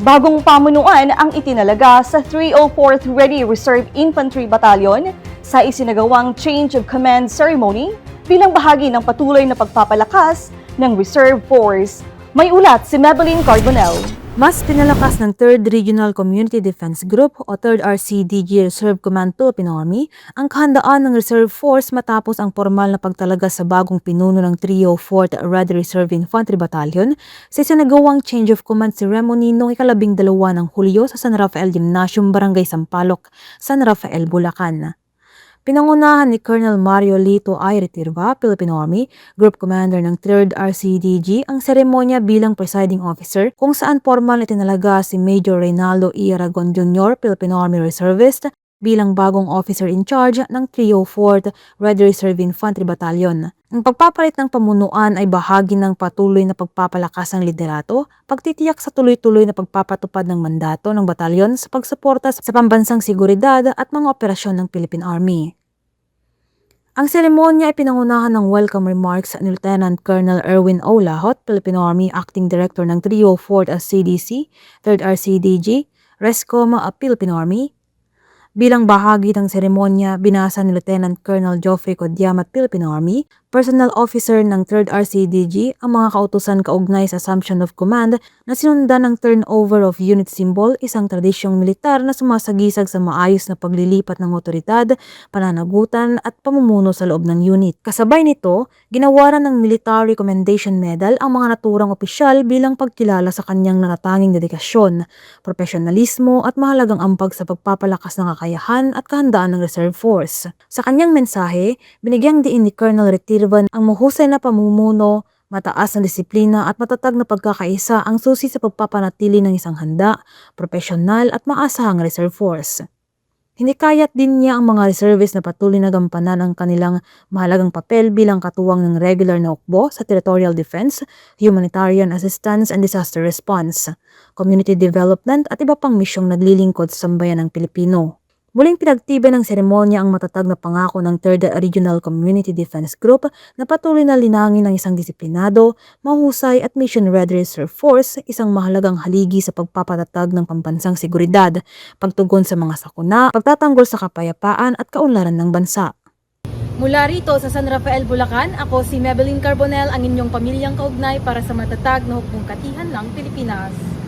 Bagong pamunuan ang itinalaga sa 304th Ready Reserve Infantry Battalion sa isinagawang Change of Command Ceremony bilang bahagi ng patuloy na pagpapalakas ng Reserve Force. May ulat si Maybelline Carbonell. Mas pinalakas ng 3rd Regional Community Defense Group o 3rd RCDG Reserve Command Philippine Army ang kahandaan ng Reserve Force matapos ang formal na pagtalaga sa bagong pinuno ng 304th Ready Reserve Infantry Battalion sa isinagawang Change of Command Ceremony noong 12 ng Hulyo sa San Rafael Gymnasium, Barangay Sampaloc, San Rafael, Bulacan. Pinangunahan ni Colonel Mario Lito I. Retirva, Philippine Army, Group Commander ng 3rd RCDG, ang seremonya bilang presiding officer kung saan formal na itinalaga si Major Reynaldo E. Aragon Jr., Philippine Army Reservist, bilang bagong officer in charge ng 304th Ready Reserve Infantry Battalion. Ang pagpapalit ng pamunuan ay bahagi ng patuloy na pagpapalakas ng liderato, pagtitiyak sa tuloy-tuloy na pagpapatupad ng mandato ng batalyon sa pagsuporta sa pambansang seguridad at mga operasyon ng Philippine Army. Ang seremonya ay pinangunahan ng welcome remarks ni Lieutenant Colonel Erwin O. Lahot, Philippine Army Acting Director ng 304th CDC, 3rd RCDG, RESCOM, Philippine Army. Bilang bahagi ng seremonya, binasa ni Lieutenant Colonel Geoffrey Codiamat, Philippine Army, Personnel Officer ng 3rd RCDG, ang mga kautusan kaugnay sa Assumption of Command na sinundan ng turnover of unit symbol, isang tradisyong militar na sumasagisag sa maayos na paglilipat ng otoridad, pananagutan at pamumuno sa loob ng unit. Kasabay nito, ginawaran ng Military Commendation Medal ang mga naturang opisyal bilang pagkilala sa kanyang natatanging dedikasyon, profesionalismo at mahalagang ambag sa pagpapalakas ng kakayahan at kahandaan ng Reserve Force. Sa kanyang mensahe, binigyang diin ni Colonel Retirvan ang mahusay na pamumuno, mataas na disiplina at matatag na pagkakaisa ang susi sa pagpapanatili ng isang handa, profesional at maasahang Reserve Force. Hinikayat din niya ang mga reservists na patuloy na gampanan ang kanilang mahalagang papel bilang katuwang ng regular na hukbo sa territorial defense, humanitarian assistance and disaster response, community development at iba pang misyong naglilingkod sa sambayan ng Pilipino. Muling pinagtibay ng seremonya ang matatag na pangako ng 3rd Regional Community Defense Group na patuloy na linangin ng isang disiplinado, mahusay at mission-ready Reserve Force, isang mahalagang haligi sa pagpapatatag ng pambansang seguridad, pagtugon sa mga sakuna, pagtatanggol sa kapayapaan at kaunlaran ng bansa. Mula rito sa San Rafael, Bulacan, ako si Maybelline Carbonell, ang inyong pamilyang kaugnay para sa matatag na hukbong katihan ng Pilipinas.